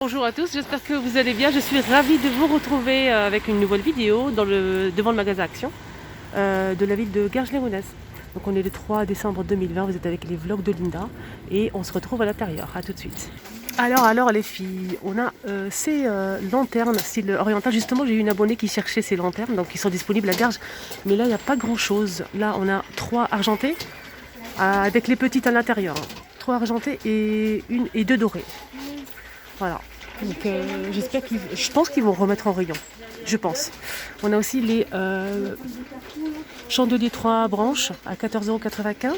Bonjour à tous, j'espère que vous allez bien. Je suis ravie de vous retrouver avec une nouvelle vidéo devant le magasin Action de la ville de Garges-les-Gonesse. Donc on est le 3 décembre 2020, vous êtes avec les vlogs de Linda et on se retrouve à l'intérieur. A tout de suite. Alors les filles, on a ces lanternes style oriental. Justement, j'ai eu une abonnée qui cherchait ces lanternes, donc ils sont disponibles à Garges. Mais là, il n'y a pas grand chose. Là, on a 3 argentées avec les petites à l'intérieur. 3 argentées et 2 dorées. Voilà. Donc je pense qu'ils vont remettre en rayon. Je pense. On a aussi les chandeliers 3 branches à 14,95 €.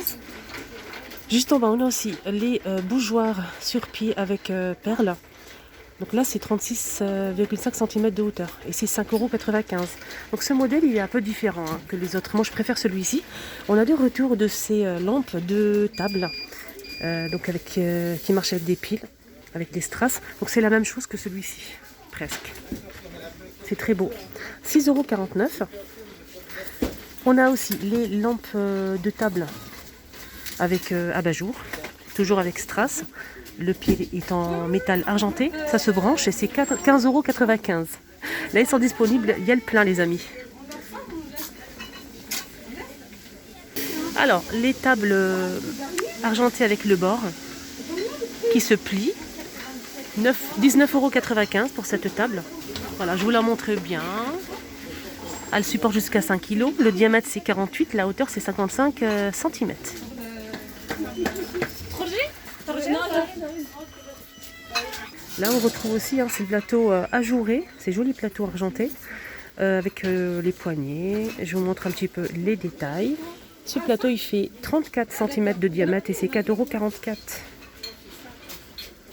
Juste en bas, on a aussi les bougeoirs sur pied avec perles. Donc là, c'est 36,5 cm de hauteur et c'est 5,95 €. Donc ce modèle, il est un peu différent que les autres. Moi, je préfère celui-ci. On a le retour de ces lampes de table donc qui marchent avec des piles, avec des strass. Donc c'est la même chose que celui-ci, presque. C'est très beau. 6,49 €. On a aussi les lampes de table avec abat-jour, toujours avec strass. Le pied est en métal argenté, ça se branche et c'est 15,95 €. Là, ils sont disponibles, il y a le plein, les amis. Alors, les tables argentées avec le bord qui se plient. 19,95 € pour cette table. Voilà, je vous la montre bien. Elle supporte jusqu'à 5 kg. Le diamètre c'est 48, la hauteur c'est 55 cm. Là on retrouve aussi ces plateaux ajourés, ces jolis plateaux argentés avec les poignées. Je vous montre un petit peu les détails. Ce plateau il fait 34 cm de diamètre et c'est 4,44 €.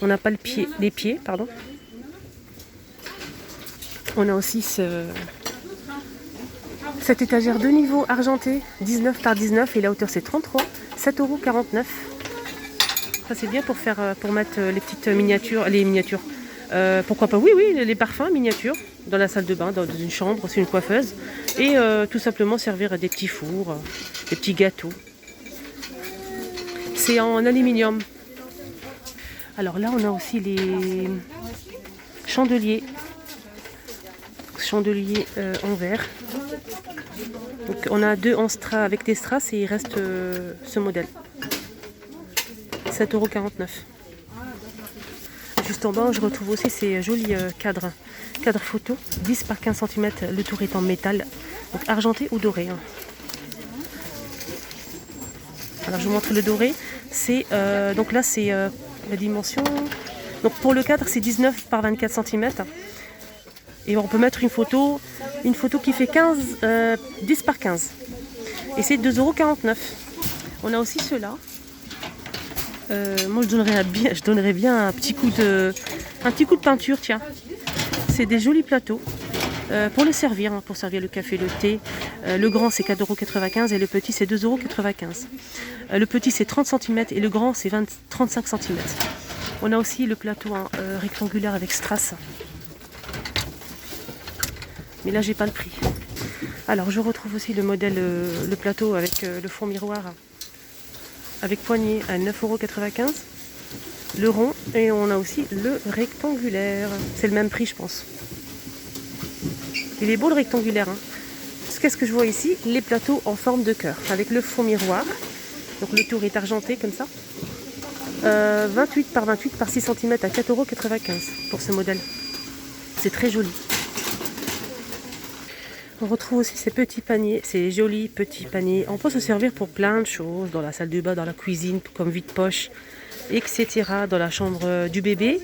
On n'a pas les pieds, pardon. On a aussi cette étagère de niveau argentée, 19 par 19 et la hauteur c'est 33, 7,49 €. Ça c'est bien pour mettre les petites miniatures, pourquoi pas, oui, les parfums miniatures dans la salle de bain, dans une chambre, c'est une coiffeuse. Et tout simplement servir à des petits fours, des petits gâteaux. C'est en aluminium. Alors là, on a aussi les chandeliers en verre. Donc on a 2 en strass avec des strass et il reste ce modèle. 7,49 €. Juste en bas, je retrouve aussi ces jolis cadres photo, 10 par 15 cm. Le tour est en métal, donc argenté ou doré. Alors je vous montre le doré. Donc là, c'est la dimension. Donc pour le cadre, c'est 19 par 24 cm. Et on peut mettre une photo qui fait 10 par 15. Et c'est 2,49 €. On a aussi ceux-là. Moi, je donnerais bien un petit coup de peinture, tiens. C'est des jolis plateaux pour les servir, pour servir le café, le thé. Le grand, c'est 4,95 € et le petit, c'est 2,95 €. Le petit, c'est 30 cm et le grand, c'est 35 cm. On a aussi le plateau rectangulaire avec strass. Mais là, j'ai pas le prix. Alors, je retrouve aussi le modèle, le plateau avec le fond miroir avec poignée à 9,95 €. Le rond et on a aussi le rectangulaire. C'est le même prix, je pense. Il est beau le rectangulaire. Qu'est-ce que je vois ici? Les plateaux en forme de cœur avec le fond miroir. Donc le tour est argenté comme ça. 28 par 28 par 6 cm à 4,95 € pour ce modèle. C'est très joli. On retrouve aussi ces petits paniers, ces jolis petits paniers. On peut se servir pour plein de choses, dans la salle de bain, dans la cuisine, comme vide-poche, etc. Dans la chambre du bébé,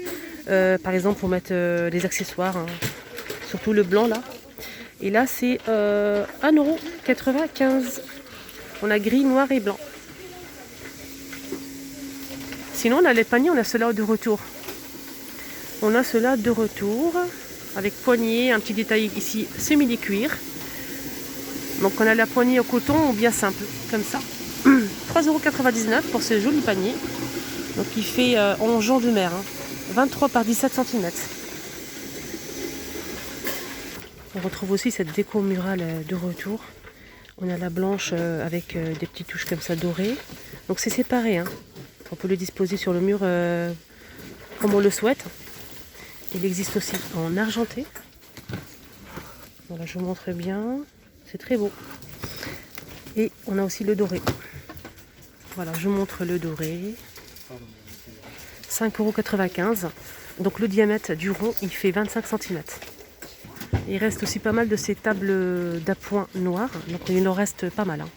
par exemple pour mettre les accessoires, surtout le blanc là. Et là c'est 1,95 €. On a gris, noir et blanc. Sinon on a les paniers, on a ceux-là de retour. On a ceux-là de retour. Avec poignée, un petit détail ici, semi-cuir. Donc on a la poignée au coton ou bien simple, comme ça. 3,99 € pour ce joli panier. Donc il fait en jonc de mer, 23 par 17 cm. On retrouve aussi cette déco murale de retour. On a la blanche avec des petites touches comme ça dorées. Donc c'est séparé. On peut le disposer sur le mur comme on le souhaite. Il existe aussi en argenté. Voilà, je vous montre bien. C'est très beau. Et on a aussi le doré. Voilà, je vous montre le doré. 5,95 €. Donc le diamètre du rond, il fait 25 cm. Il reste aussi pas mal de ces tables d'appoint noires. Donc il en reste pas mal. Hein.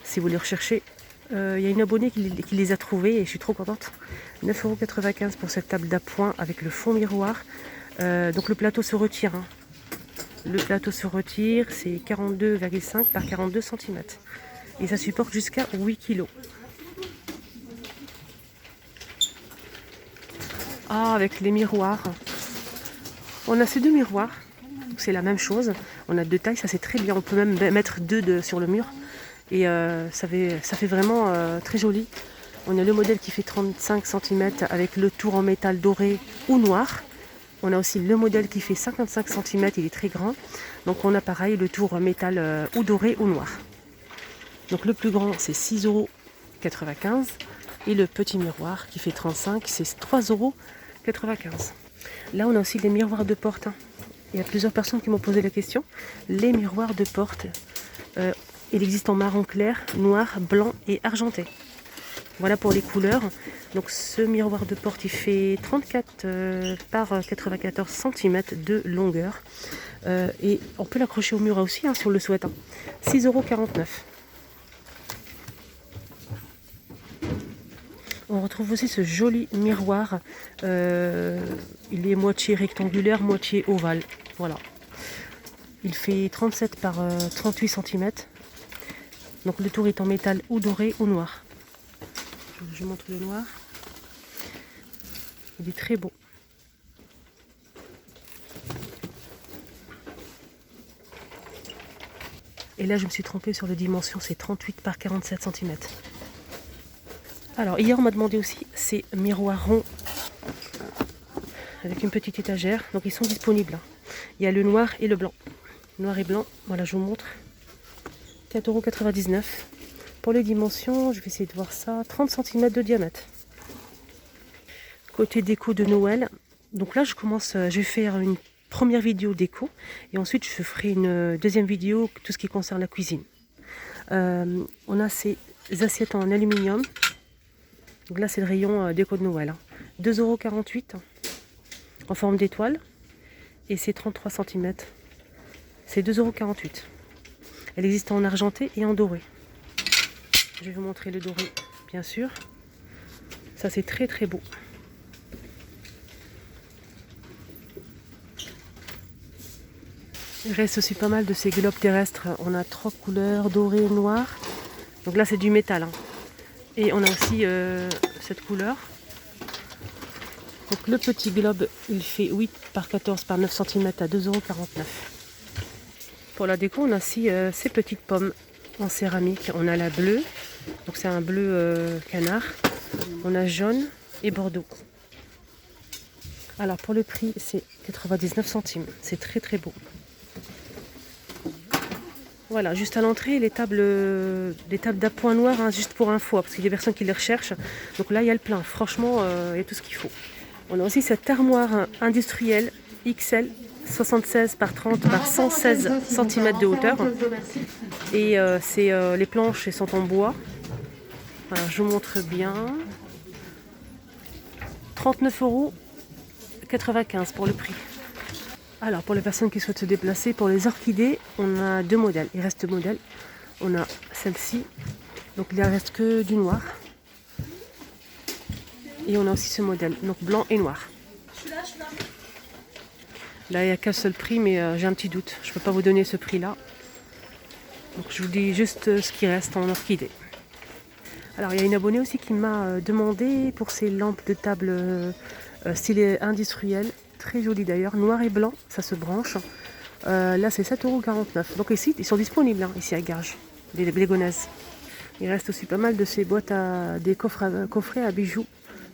Si vous les recherchez, il y a une abonnée qui les a trouvées et je suis trop contente. 9,95 € pour cette table d'appoint avec le fond miroir. Donc le plateau se retire. Hein. Le plateau se retire, c'est 42,5 par 42 cm. Et ça supporte jusqu'à 8 kg. Ah, avec les miroirs. On a ces deux miroirs. C'est la même chose. On a deux tailles, ça c'est très bien. On peut même mettre deux sur le mur. Et ça fait vraiment très joli. On a le modèle qui fait 35 cm avec le tour en métal doré ou noir. On a aussi le modèle qui fait 55 cm, il est très grand. Donc on a pareil le tour métal ou doré ou noir. Donc le plus grand c'est 6,95 € et le petit miroir qui fait 35, c'est 3,95 €. Là on a aussi les miroirs de porte. Hein. Il y a plusieurs personnes qui m'ont posé la question. Les miroirs de porte, il existe en marron clair, noir, blanc et argenté. Voilà pour les couleurs. Donc ce miroir de porte, il fait 34 par 94 cm de longueur. Et on peut l'accrocher au mur aussi, hein, si on le souhaite. Hein. 6,49 €. On retrouve aussi ce joli miroir. Il est moitié rectangulaire, moitié ovale. Voilà. Il fait 37 par 38 cm. Donc le tour est en métal ou doré ou noir. Je montre le noir. Il est très beau. Et là je me suis trompée sur les dimensions, c'est 38 par 47 cm. Alors hier on m'a demandé aussi ces miroirs ronds avec une petite étagère. Donc ils sont disponibles. Il y a le noir et le blanc. Noir et blanc, voilà je vous montre. 4,99 €. Pour les dimensions, je vais essayer de voir ça. 30 cm de diamètre. Côté déco de Noël. Donc là je vais faire une première vidéo déco. Et ensuite je ferai une deuxième vidéo, tout ce qui concerne la cuisine. On a ces assiettes en aluminium. Donc là c'est le rayon déco de Noël. 2,48 € en forme d'étoile. Et c'est 33 cm. C'est 2,48 €. Elle existe en argenté et en doré. Je vais vous montrer le doré, bien sûr. Ça, c'est très très beau. Il reste aussi pas mal de ces globes terrestres. On a 3 couleurs, doré et noir. Donc là, c'est du métal. Hein. Et on a aussi cette couleur. Donc le petit globe, il fait 8 par 14 par 9 cm à 2,49 €. Pour la déco, on a aussi ces petites pommes en céramique. On a la bleue, donc c'est un bleu canard. On a jaune et bordeaux. Alors pour le prix, c'est 99 centimes. C'est très très beau. Voilà, juste à l'entrée, les tables d'appoint noir, hein, juste pour info, parce qu'il y a des personnes qui les recherchent. Donc là, il y a le plein. Franchement, il y a tout ce qu'il faut. On a aussi cette armoire industrielle XL 76 par 30 par 116 cm de hauteur. Et les planches elles sont en bois. Alors, je vous montre bien. 39,95 € pour le prix. Alors pour les personnes qui souhaitent se déplacer, pour les orchidées, on a deux modèles. Il reste deux modèles. On a celle-ci. Donc il ne reste que du noir. Et on a aussi ce modèle, donc blanc et noir. Là, il n'y a qu'un seul prix, mais j'ai un petit doute. Je ne peux pas vous donner ce prix-là. Donc je vous dis juste ce qui reste en orchidée. Alors il y a une abonnée aussi qui m'a demandé pour ces lampes de table style industriel. Très joli d'ailleurs, noir et blanc, ça se branche. Là c'est 7,49 €. Donc ici, ils sont disponibles, hein, ici à Garges, les Légonaises. Il reste aussi pas mal de ces boîtes des coffrets à bijoux,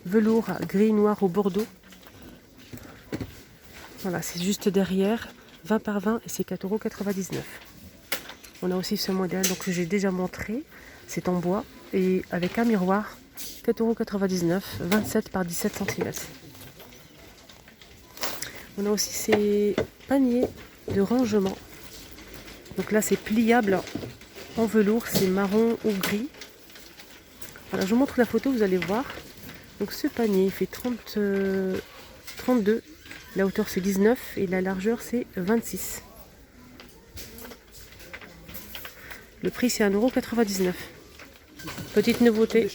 velours, gris, noir ou bordeaux. Voilà, c'est juste derrière, 20 par 20 et c'est 4,99 €. On a aussi ce modèle donc, que j'ai déjà montré, c'est en bois et avec un miroir, 4,99 €, 27 par 17 cm. On a aussi ces paniers de rangement. Donc là, c'est pliable en velours, c'est marron ou gris. Voilà, je vous montre la photo, vous allez voir. Donc ce panier, il fait 32. La hauteur, c'est 19 et la largeur, c'est 26. Le prix, c'est 1,99 €. Petite nouveauté.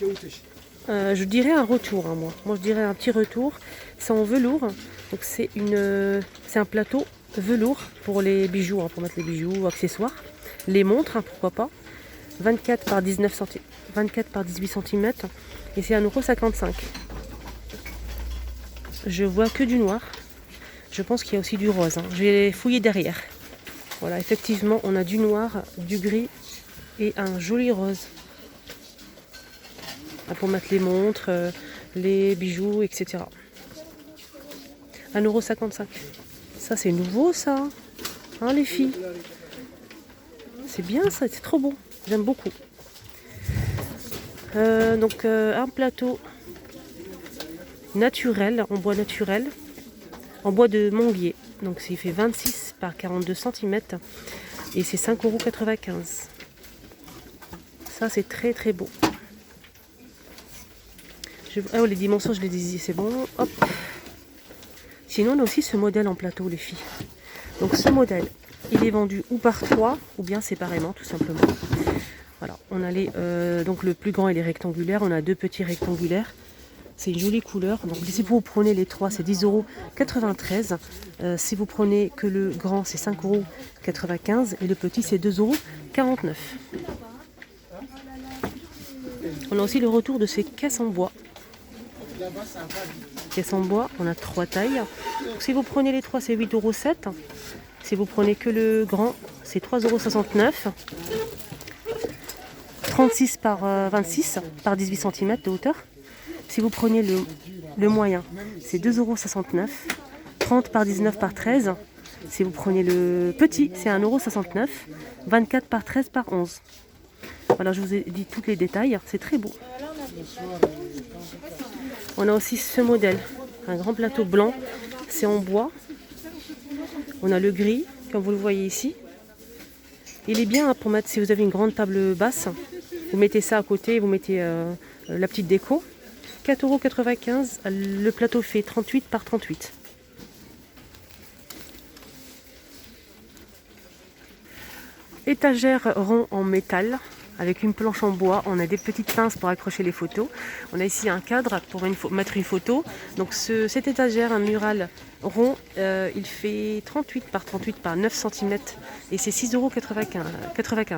Je dirais un retour, hein, moi. Moi, je dirais un petit retour. C'est en velours. Donc c'est un plateau velours pour les bijoux, hein, pour mettre les bijoux, accessoires. Les montres, hein, pourquoi pas. 24 par 18 cm. Et c'est 1,55 €. Je vois que du noir. Je pense qu'il y a aussi du rose. Hein. Je vais fouiller derrière. Voilà, effectivement, on a du noir, du gris et un joli rose. Pour mettre les montres, les bijoux, etc. 1,55 €. Ça, c'est nouveau, ça. Hein, les filles? C'est bien, ça. C'est trop beau. J'aime beaucoup. Donc, un plateau naturel, en bois naturel, en bois de manguier. Donc, il fait 26 par 42 cm et c'est 5,95 €. Ça, c'est très très beau. Ah, les dimensions, je les dis, c'est bon. Hop. Sinon, on a aussi ce modèle en plateau, les filles. Donc, ce modèle, il est vendu ou par 3 ou bien séparément, tout simplement. Voilà, on a donc le plus grand, il est rectangulaire. On a 2 petits rectangulaires. C'est une jolie couleur. Donc, si vous prenez les 3, c'est 10,93 €. Si vous prenez que le grand, c'est 5,95 € et le petit, c'est 2,49 €. On a aussi le retour de ces caisses en bois. Caisse en bois, on a 3 tailles. Donc, si vous prenez les 3, c'est 8,07 €. Si vous prenez que le grand, c'est 3,69 €. 36 par 26 par 18 cm de hauteur. Si vous prenez le moyen, c'est 2,69 €. 30 par 19 par 13. Si vous prenez le petit, c'est 1,69 €. 24 par 13 par 11. Voilà, je vous ai dit tous les détails. C'est très beau. On a aussi ce modèle, un grand plateau blanc, c'est en bois. On a le gris, comme vous le voyez ici. Il est bien pour mettre, si vous avez une grande table basse, vous mettez ça à côté, vous mettez la petite déco. 4,95 €, le plateau fait 38 par 38. Étagère rond en métal. Avec une planche en bois, on a des petites pinces pour accrocher les photos. On a ici un cadre pour mettre une photo. Donc cette étagère, un mural rond, il fait 38 par 38 par 9 cm et c'est 6,95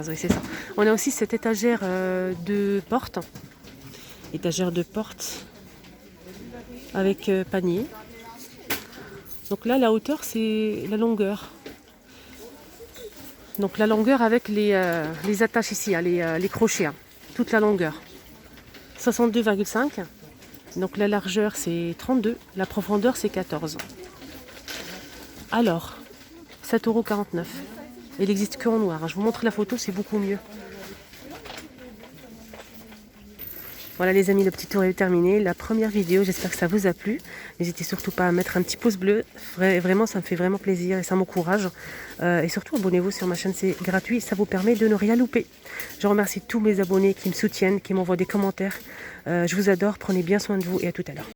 €. Oui, c'est ça. On a aussi cette étagère de porte. Étagère de porte avec panier. Donc là, la hauteur, c'est la longueur. Donc la longueur avec les attaches ici, hein, les crochets, hein, toute la longueur. 62,5. Donc la largeur c'est 32, la profondeur c'est 14. Alors, 7,49 €. Il n'existe que en noir. Hein. Je vous montre la photo, c'est beaucoup mieux. Voilà les amis, le petit tour est terminé. La première vidéo, j'espère que ça vous a plu. N'hésitez surtout pas à mettre un petit pouce bleu. Vraiment, ça me fait vraiment plaisir et ça m'encourage. Et surtout, abonnez-vous sur ma chaîne, c'est gratuit. Ça vous permet de ne rien louper. Je remercie tous mes abonnés qui me soutiennent, qui m'envoient des commentaires. Je vous adore, prenez bien soin de vous et à tout à l'heure.